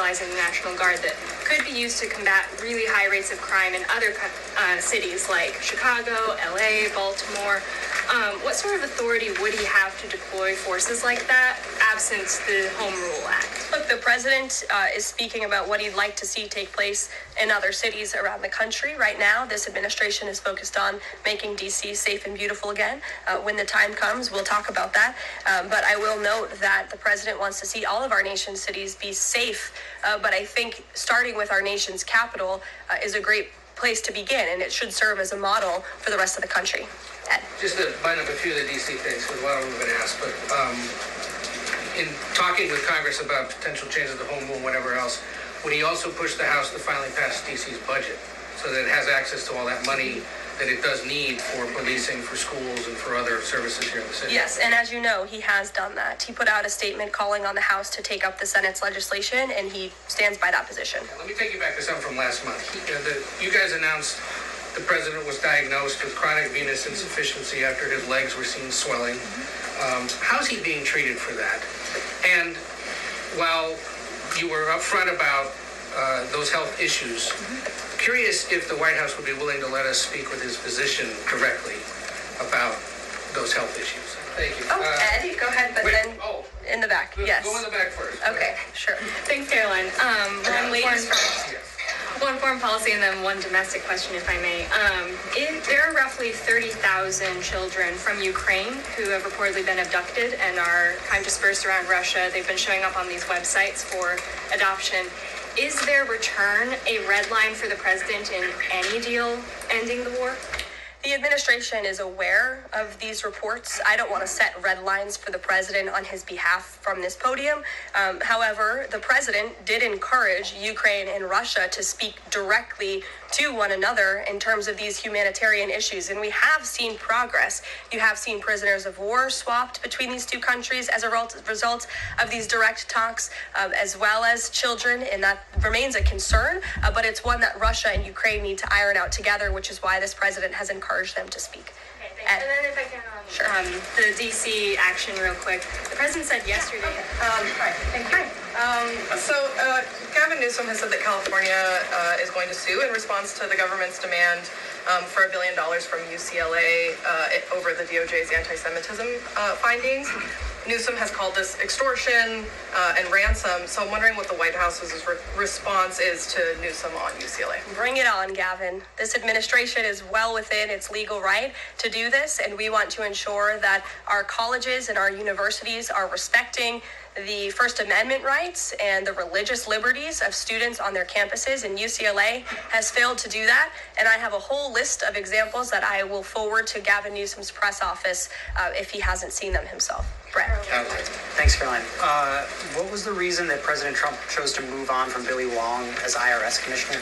utilizing the National Guard that could be used to combat really high rates of crime in other cities like Chicago, LA, Baltimore. What sort of authority would he have to deploy forces like that, absent the Home Rule Act? Look, the president is speaking about what he'd like to see take place in other cities around the country. Right now, this administration is focused on making D.C. safe and beautiful again. When the time comes, we'll talk about that. But I will note that the president wants to see all of our nation's cities be safe. But I think starting with our nation's capital is a great place to begin, and it should serve as a model for the rest of the country. Ed. Just to bind up a few of the D.C. things, because a lot of them have been asked, but in talking with Congress about potential changes to the home rule and whatever else, would he also push the House to finally pass D.C.'s budget so that it has access to all that money that it does need for policing, for schools, and for other services here in the city? Yes, and as you know, he has done that. He put out a statement calling on the House to take up the Senate's legislation, and he stands by that position. Now, let me take you back to something from last month. You guys announced the president was diagnosed with chronic venous insufficiency after his legs were seen swelling. How's he being treated for that? And while you were upfront about those health issues, curious if the White House would be willing to let us speak with his physician directly about those health issues. Thank you. Oh, Ed, go ahead, but then in the back. Yes. Go in the back first. Okay, sure. Thanks, Karoline. One foreign policy and then one domestic question, if I may. There are roughly 30,000 children from Ukraine who have reportedly been abducted and are kind of dispersed around Russia. They've been showing up on these websites for adoption. Is their return a red line for the president in any deal ending the war? The administration is aware of these reports. I don't want to set red lines for the president on his behalf from this podium. However, the president did encourage Ukraine and Russia to speak directly to one another in terms of these humanitarian issues. And we have seen progress. You have seen prisoners of war swapped between these two countries as a result of these direct talks, as well as children, and that remains a concern, but it's one that Russia and Ukraine need to iron out together, which is why this president has encoured them to speak. Okay, thanks. And then if I can, the D.C. action real quick. The president said yesterday. Hi, thank you. Gavin Newsom has said that California is going to sue in response to the government's demand for $1 billion from UCLA over the DOJ's anti-Semitism findings. Newsom has called this extortion and ransom. So I'm wondering what the White House's response is to Newsom on UCLA. Bring it on, Gavin. This administration is well within its legal right to do this, and we want to ensure that our colleges and our universities are respecting the First Amendment rights and the religious liberties of students on their campuses, and UCLA has failed to do that. And I have a whole list of examples that I will forward to Gavin Newsom's press office if he hasn't seen them himself. Brett. Thanks, Caroline. What was the reason that President Trump chose to move on from Billy Long as IRS commissioner?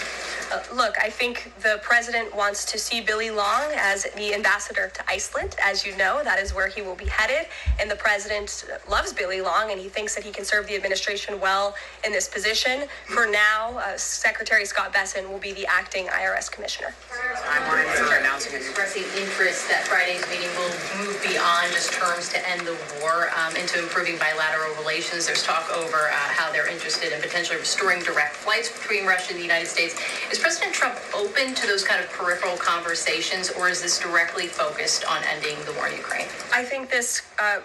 Look, I think the president wants to see Billy Long as the ambassador to Iceland. As you know, that is where he will be headed. And the president loves Billy Long, and he thinks that he can serve the administration well in this position. For now, Secretary Scott Besson will be the acting IRS commissioner. Timeline for announcing a new expressing interest that Friday's meeting will move beyond just terms to end the war into improving bilateral relations. There's talk over how they're interested in potentially restoring direct flights between Russia and the United States. Is President Trump open to those kind of peripheral conversations, or is this directly focused on ending the war in Ukraine? I think this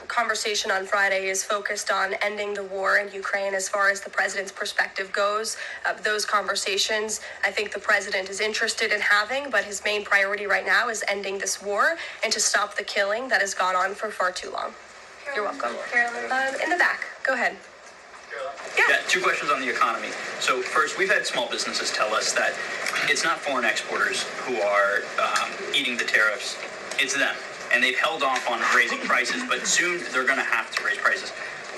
conversation on Friday is focused on ending the war in Ukraine as far as the president's perspective goes. Those conversations, I think the president is interested in having, but his main priority right now is ending this war and to stop the killing that has gone on for far too long. Caroline. You're welcome. Caroline. In the back. Go ahead. Yeah, two questions on the economy. So first, we've had small businesses tell us that it's not foreign exporters who are eating the tariffs, it's them. And they've held off on raising prices, but soon they're going to have to raise prices.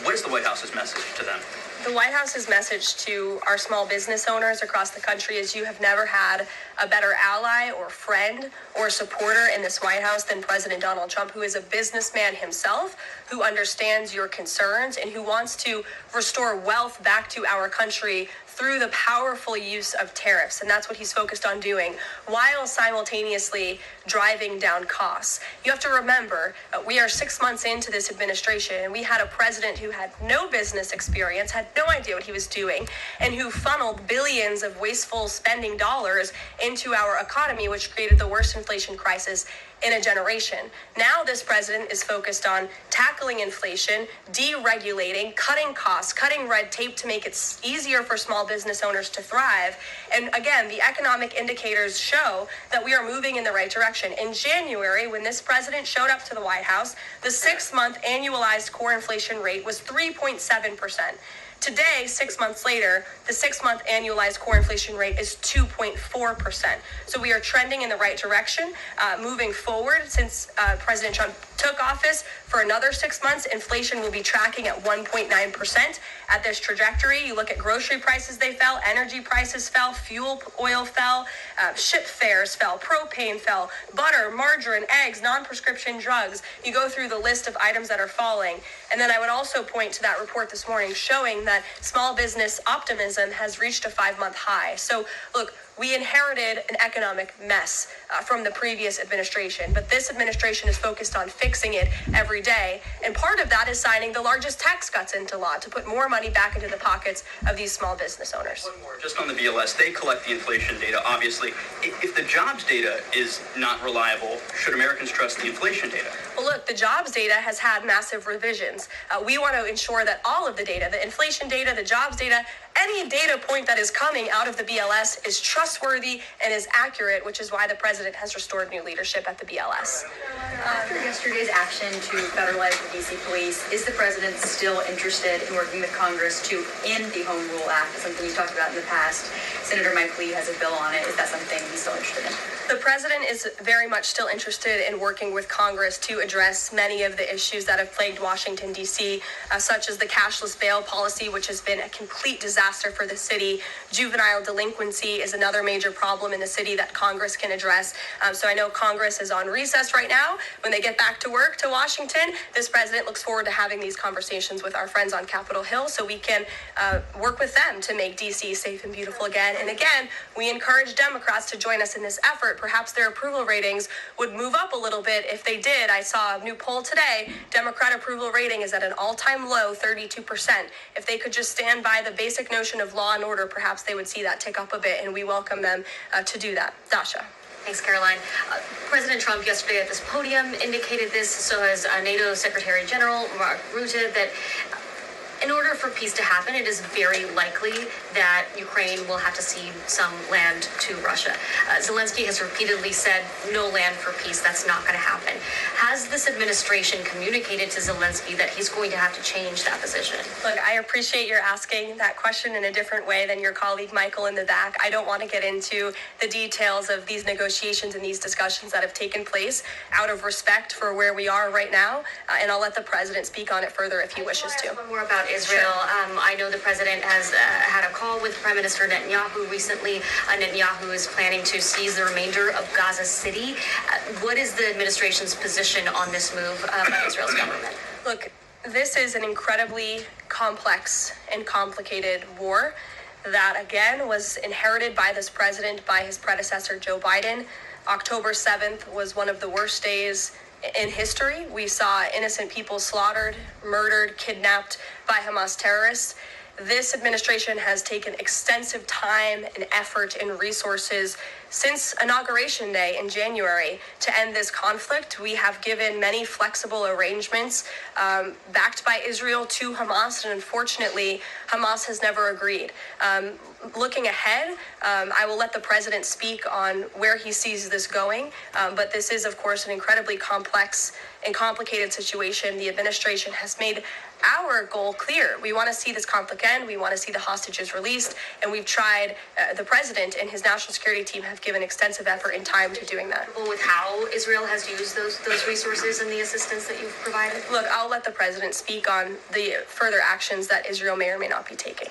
What is the White House's message to them? The White House's message to our small business owners across the country is you have never had a better ally or friend or supporter in this White House than President Donald Trump, who is a businessman himself, who understands your concerns and who wants to restore wealth back to our country through the powerful use of tariffs. And that's what he's focused on doing, while simultaneously driving down costs. You have to remember, we are 6 months into this administration, and we had a president who had no business experience, had no idea what he was doing, and who funneled billions of wasteful spending dollars into our economy, which created the worst inflation crisis in a generation. Now this president is focused on tackling inflation, deregulating, cutting costs, cutting red tape to make it easier for small business owners to thrive. And again, the economic indicators show that we are moving in the right direction. In January, when this president showed up to the White House, the 6-month annualized core inflation rate was 3.7%. Today, 6 months later, the 6-month annualized core inflation rate is 2.4%. So we are trending in the right direction. Moving forward, since President Trump took office, for another 6 months, inflation will be tracking at 1.9% at this trajectory. You look at grocery prices, they fell, energy prices fell, fuel oil fell, ship fares fell, propane fell, butter, margarine, eggs, non-prescription drugs. You go through the list of items that are falling. And then I would also point to that report this morning showing that small business optimism has reached a 5-month high. So look, we inherited an economic mess from the previous administration, but this administration is focused on fixing it every day. And part of that is signing the largest tax cuts into law to put more money back into the pockets of these small business owners. One more, just on the BLS, they collect the inflation data, obviously. If the jobs data is not reliable, should Americans trust the inflation data? Well, look, the jobs data has had massive revisions. We want to ensure that all of the data, the inflation data, the jobs data, any data point that is coming out of the BLS is trustworthy and is accurate, which is why the president has restored new leadership at the BLS. After yesterday's action to federalize the D.C. police, is the president still interested in working with Congress to end the Home Rule Act, something you talked about in the past? Senator Mike Lee has a bill on it. Is that something he's still interested in? The president is very much still interested in working with Congress to address many of the issues that have plagued Washington, D.C., such as the cashless bail policy, which has been a complete disaster for the city. Juvenile delinquency is another major problem in the city that Congress can address. So I know Congress is on recess right now. When they get back to work to Washington, this president looks forward to having these conversations with our friends on Capitol Hill so we can work with them to make D.C. safe and beautiful again. And again, we encourage Democrats to join us in this effort. Perhaps their approval ratings would move up a little bit. If they did, I saw a new poll today, Democrat approval rating is at an all-time low, 32%. If they could just stand by the basic notion of law and order, perhaps they would see that tick up a bit, and we welcome them to do that. Dasha. Thanks, Karoline. President Trump yesterday at this podium indicated this, so has NATO Secretary General Mark Rutte, that in order for peace to happen, it is very likely that Ukraine will have to cede some land to Russia. Zelensky has repeatedly said no land for peace. That's not going to happen. Has this administration communicated to Zelensky that he's going to have to change that position? Look, I appreciate you're asking that question in a different way than your colleague Michael in the back. I don't want to get into the details of these negotiations and these discussions that have taken place out of respect for where we are right now, and I'll let the president speak on it further if he wishes to. One more about Israel. I know the president has had a call with Prime Minister Netanyahu recently. Netanyahu is planning to seize the remainder of Gaza City. What is the administration's position on this move by Israel's government? Look, this is an incredibly complex and complicated war that, again, was inherited by this president, by his predecessor, Joe Biden. October 7th was one of the worst days in history. We saw innocent people slaughtered, murdered, kidnapped by Hamas terrorists. This administration has taken extensive time and effort and resources since Inauguration Day in January to end this conflict. We have given many flexible arrangements backed by Israel to Hamas, and unfortunately, Hamas has never agreed. Looking ahead, I will let the president speak on where he sees this going, but this is, of course, an incredibly complex and complicated situation. The administration has made our goal clear. We want to see this conflict end. We want to see the hostages released, and we've tried. The president and his national security team have given extensive effort and time to doing that. With how Israel has used those resources and the assistance that you've provided? Look, I'll let the president speak on the further actions that Israel may or may not be taking.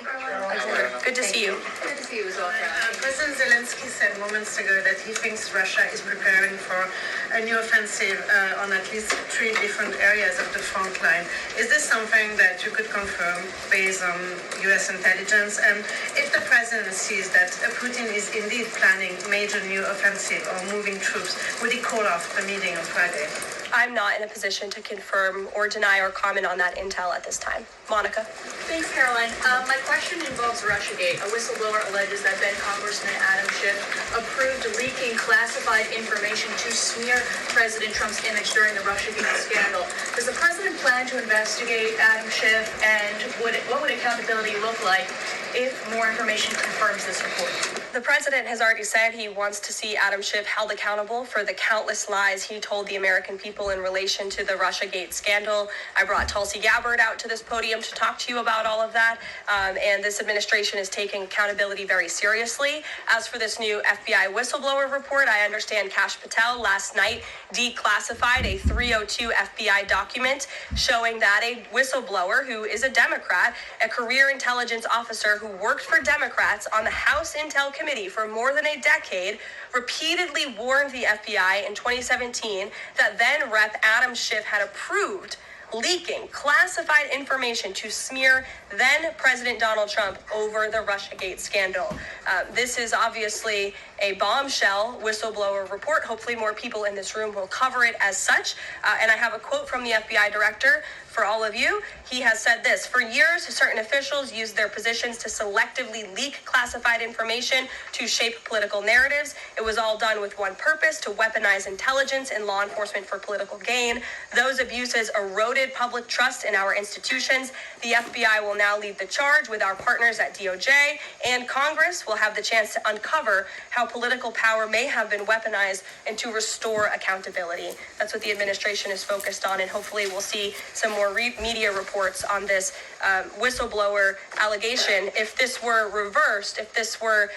Good to see you. Good to see you as well. President Zelensky said moments ago that he thinks Russia is preparing for a new offensive on at least 3 different areas of the front line. Is this something that you could confirm based on U.S. intelligence? And if the president sees that Putin is indeed planning major new offensive or moving troops, would he call off the meeting on Friday? I'm not in a position to confirm or deny or comment on that intel at this time. Monica. Thanks, Caroline. My question involves Russiagate. A whistleblower alleges that then Congressman Adam Schiff approved leaking classified information to smear President Trump's image during the Russiagate scandal. Does the president plan to investigate Adam Schiff, and what would accountability look like if more information confirms this report? The president has already said he wants to see Adam Schiff held accountable for the countless lies he told the American people in relation to the Russiagate scandal. I brought Tulsi Gabbard out to this podium to talk to you about all of that, and this administration is taking accountability very seriously. As for this new FBI whistleblower report, I understand Kash Patel last night declassified a 302 FBI document showing that a whistleblower who is a Democrat, a career intelligence officer who worked for Democrats on the House Intel Committee for more than a decade, repeatedly warned the FBI in 2017 that then Rep. Adam Schiff had approved leaking classified information to smear then President Donald Trump over the Russiagate scandal. This is obviously a bombshell whistleblower report. Hopefully more people in this room will cover it as such. And I have a quote from the FBI director for all of you. He has said this: "For years, certain officials used their positions to selectively leak classified information to shape political narratives. It was all done with one purpose: to weaponize intelligence and law enforcement for political gain. Those abuses eroded public trust in our institutions. The FBI will now lead the charge with our partners at DOJ, and Congress will have the chance to uncover how political power may have been weaponized and to restore accountability." That's what the administration is focused on, and hopefully we'll see some more media reports on this whistleblower allegation. If this were reversed, if this were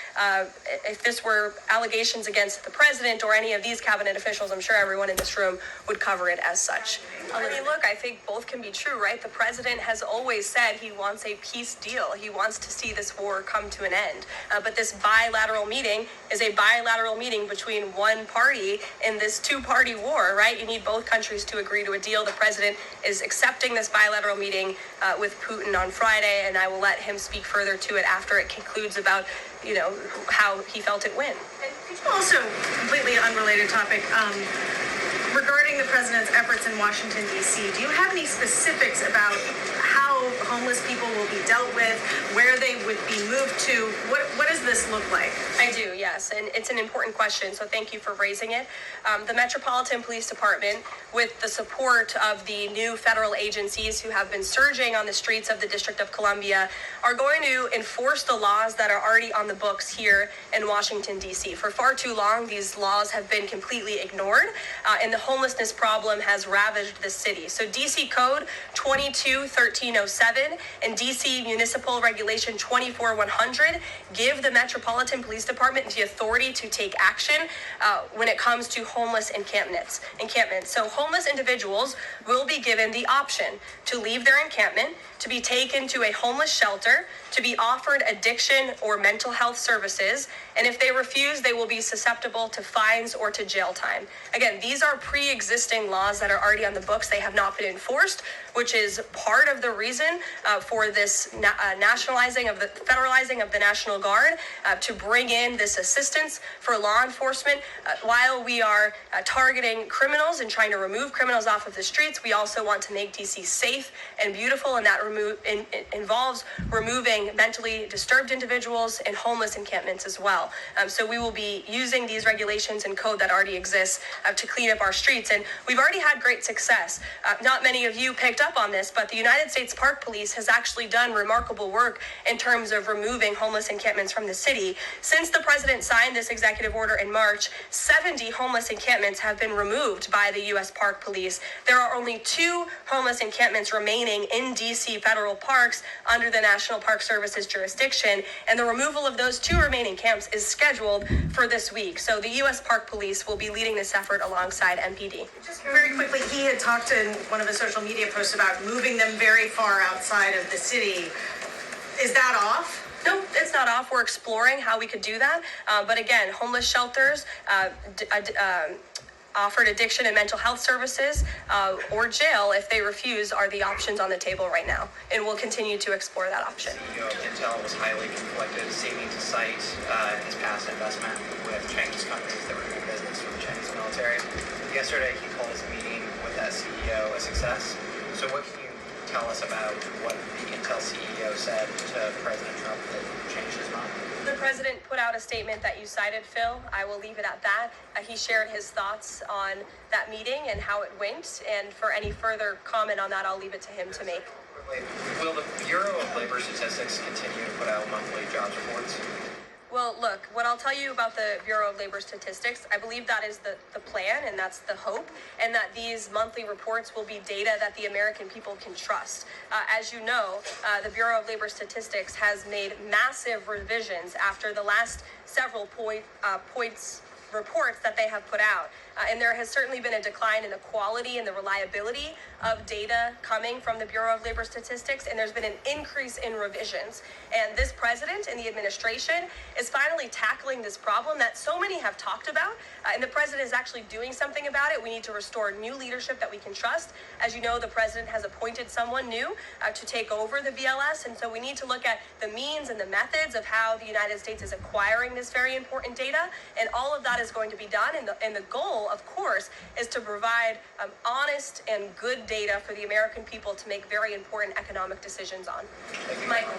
allegations against the president or any of these cabinet officials, I'm sure everyone in this room would cover it as such. I mean, look, I think both can be true, right? The president has always said he wants a peace deal. He wants to see this war come to an end. But this bilateral meeting is a bilateral meeting between one party in this two-party war, right? You need both countries to agree to a deal. The president is accepting this bilateral meeting with Putin on Friday, and I will let him speak further to it after it concludes about, how he felt it went. And could you also, completely unrelated topic, regarding the president's efforts in Washington, D.C., do you have any specifics about how homeless people will be dealt with, where they would be moved to? What does this look like? I do, yes, and it's an important question, so thank you for raising it. The Metropolitan Police Department, with the support of the new federal agencies who have been surging on the streets of the District of Columbia, are going to enforce the laws that are already on the books here in Washington, D.C. For far too long, these laws have been completely ignored, and the homelessness problem has ravaged the city. So D.C. Code 22-1307 and D.C. Municipal Regulation 24-100 give the Metropolitan Police Department the authority to take action when it comes to homeless encampments. So homeless individuals will be given the option to leave their encampment, to be taken to a homeless shelter, to be offered addiction or mental health services, and if they refuse, they will be susceptible to fines or to jail time. Again, these are pre-existing laws that are already on the books. They have not been enforced, which is part of the reason for this federalizing of the National Guard to bring in this assistance for law enforcement. While we are targeting criminals and trying to remove criminals off of the streets, we also want to make DC safe and beautiful, and that involves removing mentally disturbed individuals and homeless encampments as well. So we will be using these regulations and code that already exists to clean up our streets, and we've already had great success. Not many of you picked up on this, but the United States Park Police has actually done remarkable work in terms of removing homeless encampments from the city. Since the president signed this executive order in March, 70 homeless encampments have been removed by the U.S. Park Police. There are only 2 homeless encampments remaining in D.C. federal parks under the National Park Service's jurisdiction, and the removal of those 2 remaining camps is scheduled for this week. So the U.S. Park Police will be leading this effort alongside MPD. Just very quickly, he had talked in one of his social media posts about moving them very far outside of the city. Is that off? No, it's not off. We're exploring how we could do that. But again, homeless shelters, offered addiction and mental health services, or jail if they refuse are the options on the table right now. And we'll continue to explore that option. Intel was highly conflicted, seeming to cite his past investment with Chinese companies that were doing business with the Chinese military. Yesterday, he called his meeting with that CEO a success. So what can you tell us about what the Intel CEO said to President Trump that changed his mind? The president put out a statement that you cited, Phil. I will leave it at that. He shared his thoughts on that meeting and how it went. And for any further comment on that, I'll leave it to him to make. Will the Bureau of Labor Statistics continue to put out monthly jobs reports? Well, look, what I'll tell you about the Bureau of Labor Statistics, I believe that is the plan and that's the hope, and that these monthly reports will be data that the American people can trust. As you know, the Bureau of Labor Statistics has made massive revisions after the last several reports that they have put out. And there has certainly been a decline in the quality and the reliability of data coming from the Bureau of Labor Statistics, and there's been an increase in revisions. And this president and the administration is finally tackling this problem that so many have talked about, and the president is actually doing something about it. We need to restore new leadership that we can trust. As you know, the president has appointed someone new to take over the BLS, and so we need to look at the means and the methods of how the United States is acquiring this very important data, and all of that is going to be done, and the goal, of course, is to provide honest and good data for the American people to make very important economic decisions on. Michael.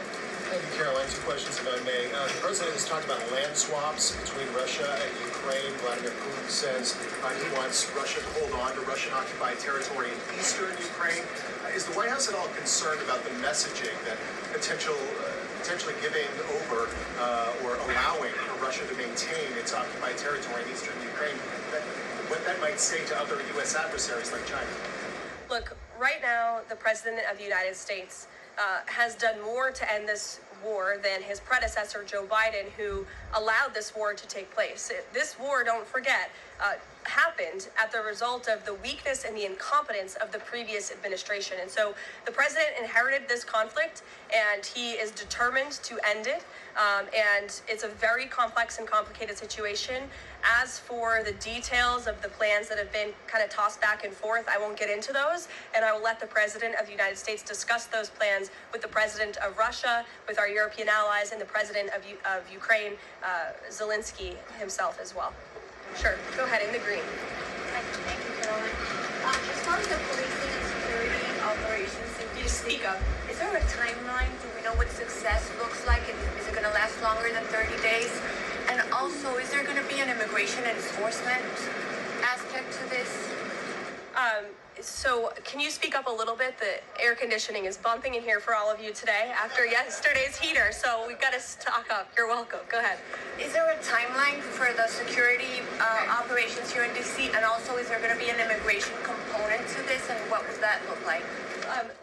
Thank you, Karoline. Two questions, if I may. The president has talked about land swaps between Russia and Ukraine. Vladimir Putin says he wants Russia to hold on to Russian-occupied territory in eastern Ukraine. Is the White House at all concerned about the messaging that potentially giving over or allowing Russia to maintain its occupied territory in eastern Ukraine, what that might say to other U.S. adversaries like China? Look, right now, the President of the United States has done more to end this war than his predecessor, Joe Biden, who allowed this war to take place. This war, don't forget, happened at the result of the weakness and the incompetence of the previous administration. And so the president inherited this conflict, and he is determined to end it. And it's a very complex and complicated situation. As for the details of the plans that have been kind of tossed back and forth, I won't get into those, and I will let the president of the United States discuss those plans with the president of Russia, with our European allies, and the president of Ukraine, Zelensky himself as well. Sure, go ahead, in the green. Thank you, Karoline. As far as the policing and security operations, You speak up. is there a timeline? Do we know what success looks like? Is it going to last longer than 30 days? And also, is there going to be an immigration enforcement aspect to this? So can you speak up a little bit? The air conditioning is bumping in here for all of you today after yesterday's heater, so we've got to stock up. You're welcome. Go ahead. Is there a timeline for the security operations here in D.C.? And also, is there going to be an immigration component to this? And what would that look like?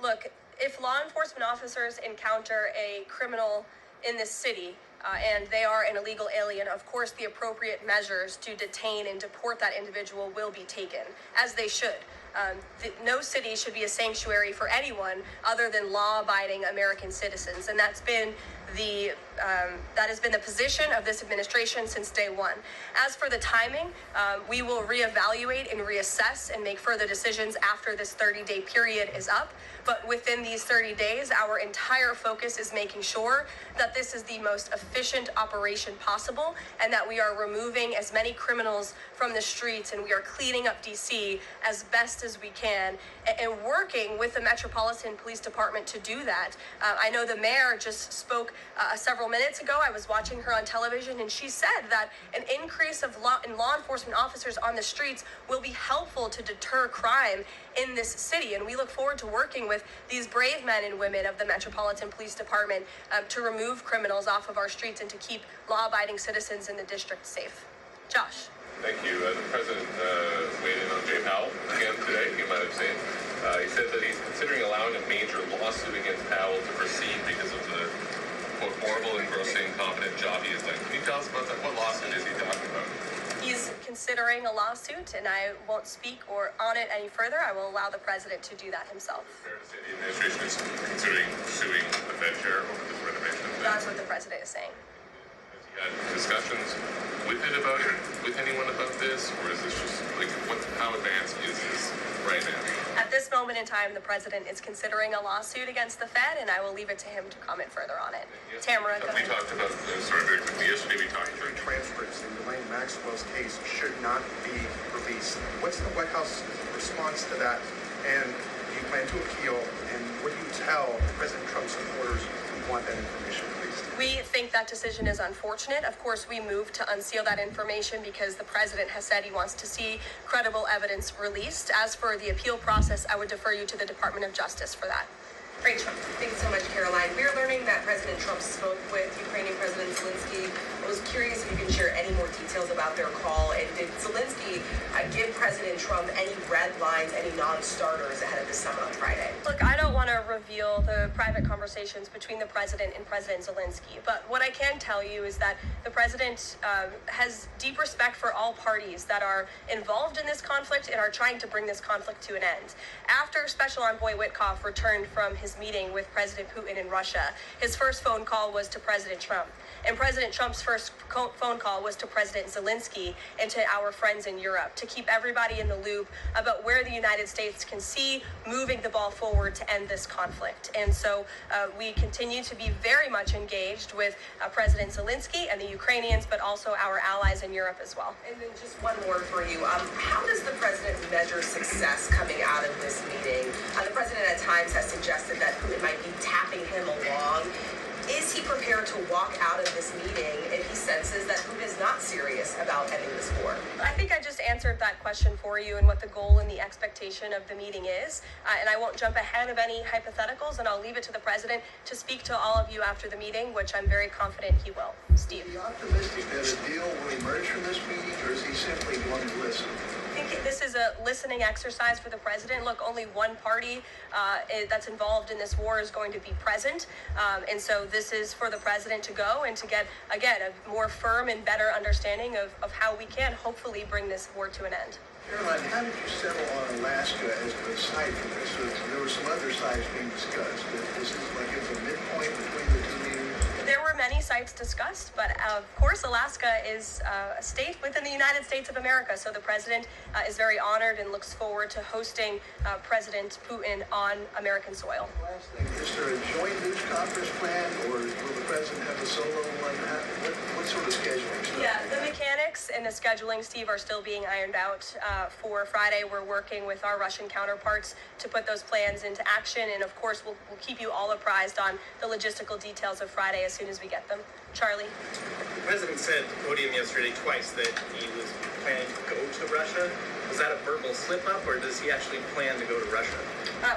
Look, if law enforcement officers encounter a criminal in this city, and they are an illegal alien, of course the appropriate measures to detain and deport that individual will be taken, as they should. No city should be a sanctuary for anyone other than law-abiding American citizens, and that has been the position of this administration since day one. As for the timing, we will reevaluate and reassess and make further decisions after this 30-day period is up. But within these 30 days, our entire focus is making sure that this is the most efficient operation possible, and that we are removing as many criminals from the streets, and we are cleaning up DC as best as we can, and working with the Metropolitan Police Department to do that. I know the mayor just spoke several minutes ago. I was watching her on television, and she said that an increase in law enforcement officers on the streets will be helpful to deter crime in this city, and we look forward to working with these brave men and women of the Metropolitan Police Department to remove criminals off of our streets and to keep law-abiding citizens in the district safe. Josh. Thank you. The president weighed in on Jay Powell again today, you might have seen. He said that he's considering allowing a major lawsuit against Powell to proceed because of the, quote, horrible and grossly incompetent job he has done. Can you tell us about that? What lawsuit is he talking about? He's considering a lawsuit, and I won't speak on it any further. I will allow the president to do that himself. Fair to say the administration is considering suing the Fed chair over this renovation? That's what the president is saying. Has he had discussions with anyone about this, or is this just like how advanced is this right now? At this moment in time, the president is considering a lawsuit against the Fed, and I will leave it to him to comment further on it. Yes, Tamara, go we ahead. talked about the yesterday we talked to Transcripts in Ghislaine Maxwell's case should not be released. What's the White House's response to that? And do you plan to appeal? And what do you tell President Trump's supporters who want that information released? We think that decision is unfortunate. Of course, we moved to unseal that information because the president has said he wants to see credible evidence released. As for the appeal process, I would defer you to the Department of Justice for that. Great. Thanks so much, Karoline. We're learning that President Trump spoke with Ukrainian President Zelensky. I was curious if you can share any more details about their call. And did Zelensky give President Trump any red lines, any non-starters ahead of the summit on Friday? Look, I don't want to reveal the private conversations between the president and President Zelensky, but what I can tell you is that the president has deep respect for all parties that are involved in this conflict and are trying to bring this conflict to an end. After Special Envoy Witkoff returned from his meeting with President Putin in Russia, his first phone call was to President Trump. And President Trump's first phone call was to President Zelensky and to our friends in Europe to keep everybody in the loop about where the United States can see moving the ball forward to end this conflict. And so we continue to be very much engaged with President Zelensky and the Ukrainians, but also our allies in Europe as well. And then just one more for you. How does the president measure success coming out of this meeting? The president at times has suggested that Putin might be tapping him along. Is he prepared to walk out of this meeting if he senses that Putin is not serious about ending this war? I think I just answered that question for you and what the goal and the expectation of the meeting is. And I won't jump ahead of any hypotheticals, and I'll leave it to the president to speak to all of you after the meeting, which I'm very confident he will. Steve. Are you optimistic that a deal will emerge from this meeting, or is he simply going to listen? I think this is a listening exercise for the president. Look, only one party that's involved in this war is going to be present. And so this is for the president to go and to get, again, a more firm and better understanding of how we can hopefully bring this war to an end. Karoline, how did you settle on Alaska as the site for this? So there were some other sites being discussed. This is like it's a midpoint between the two meetings? There were many sites discussed, but of course Alaska is a state within the United States of America, so the president is very honored and looks forward to hosting President Putin on American soil. Last thing, is there a joint news conference plan, or will the president have a solo one? What sort of scheduling stuff? Yeah, the mechanics and the scheduling, Steve, are still being ironed out. For Friday, we're working with our Russian counterparts to put those plans into action, and of course we'll keep you all apprised on the logistical details of Friday as soon as we get them. Charlie? The president said at the podium yesterday twice that he was planning to go to Russia. Was that a verbal slip-up, or does he actually plan to go to Russia?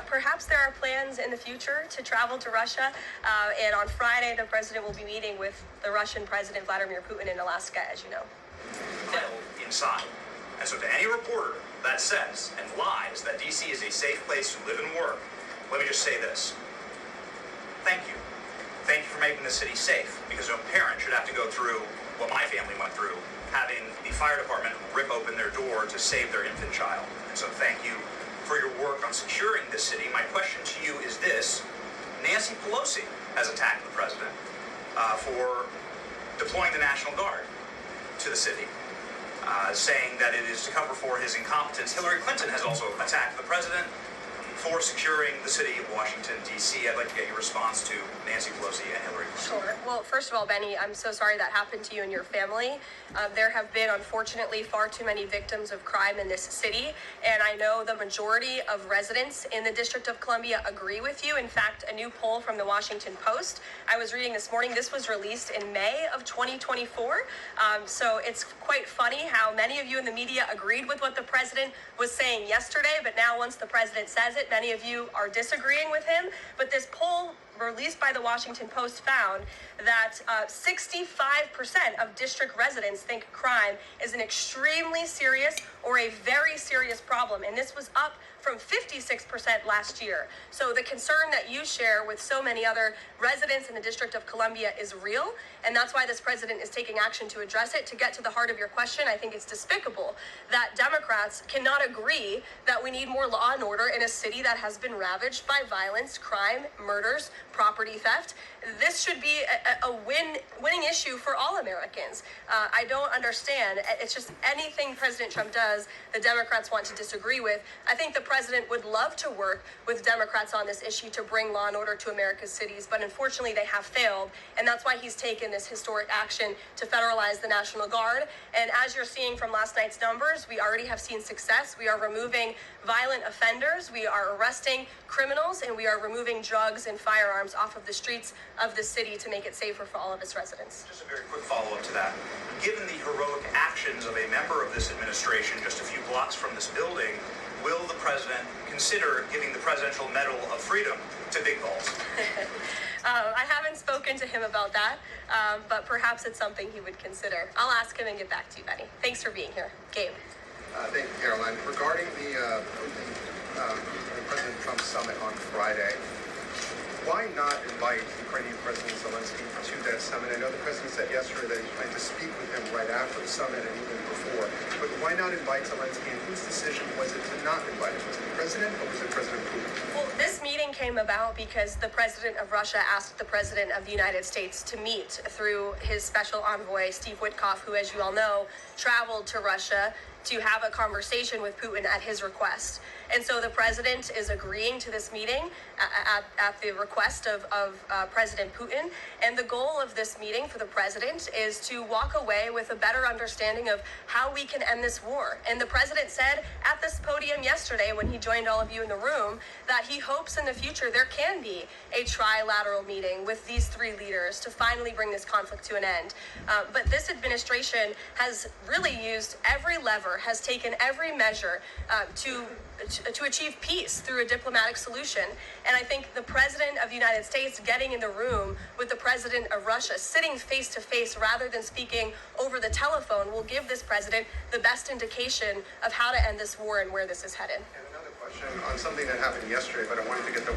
Perhaps there are plans in the future to travel to Russia, and on Friday the president will be meeting with the Russian President Vladimir Putin in Alaska, as you know. Inside. And so to any reporter that says and lies that DC is a safe place to live and work, let me just say this. Thank you. Thank you for making the city safe, because no parent should have to go through what my family went through, having the fire department rip open their door to save their infant child. And so thank you for your work on securing this city. My question to you is this. Nancy Pelosi has attacked the president for deploying the National Guard to the city, saying that it is to cover for his incompetence. Hillary Clinton has also attacked the president for securing the city of Washington, D.C. I'd like to get your response to Nancy Pelosi and Hillary Clinton. Sure. Well, first of all, Benny, I'm so sorry that happened to you and your family. There have been, unfortunately, far too many victims of crime in this city, and I know the majority of residents in the District of Columbia agree with you. In fact, a new poll from the Washington Post I was reading this morning, this was released in May of 2024, so it's quite funny how many of you in the media agreed with what the president was saying yesterday, but now once the president says it, many of you are disagreeing with him. But this poll released by the Washington Post found that 65% of district residents think crime is an extremely serious or a very serious problem, and this was up from 56% last year. So the concern that you share with so many other residents in the District of Columbia is real, and that's why this president is taking action to address it. To get to the heart of your question, I think it's despicable that Democrats cannot agree that we need more law and order in a city that has been ravaged by violence, crime, murders, property theft. This should be a winning issue for all Americans. I don't understand. It's just anything President Trump does, the Democrats want to disagree with. I think the president would love to work with Democrats on this issue to bring law and order to America's cities, but unfortunately they have failed, and that's why he's taken this historic action to federalize the National Guard. And as you're seeing from last night's numbers, we already have seen success. We are removing violent offenders, we are arresting criminals, and we are removing drugs and firearms off of the streets of the city to make it safer for all of its residents. Just a very quick follow-up to that. Given the heroic actions of a member of this administration just a few blocks from this building, will the president consider giving the Presidential Medal of Freedom to Big Balls? I haven't spoken to him about that, but perhaps it's something he would consider. I'll ask him and get back to you, Benny. Thanks for being here. Gabe. Thank you, Karoline. Regarding the President Trump summit on Friday, why not invite Ukrainian President Zelensky to that summit? I know the president said yesterday that he planned to speak with him right after the summit and even before, but why not invite Zelensky, and whose decision was it to not invite him? Was it the president or was it President Putin? Well, this meeting came about because the president of Russia asked the president of the United States to meet through his special envoy, Steve Witkoff, who, as you all know, traveled to Russia to have a conversation with Putin at his request. And so the president is agreeing to this meeting at the request of President Putin. And the goal of this meeting for the president is to walk away with a better understanding of how we can end this war. And the president said at this podium yesterday when he joined all of you in the room that he hopes in the future there can be a trilateral meeting with these three leaders to finally bring this conflict to an end. But this administration has really used every lever, has taken every measure to achieve peace through a diplomatic solution. And I think the president of the United States getting in the room with the president of Russia, sitting face to face rather than speaking over the telephone, will give this president the best indication of how to end this war and where this is headed. And another question on something that happened yesterday, but I wanted to get the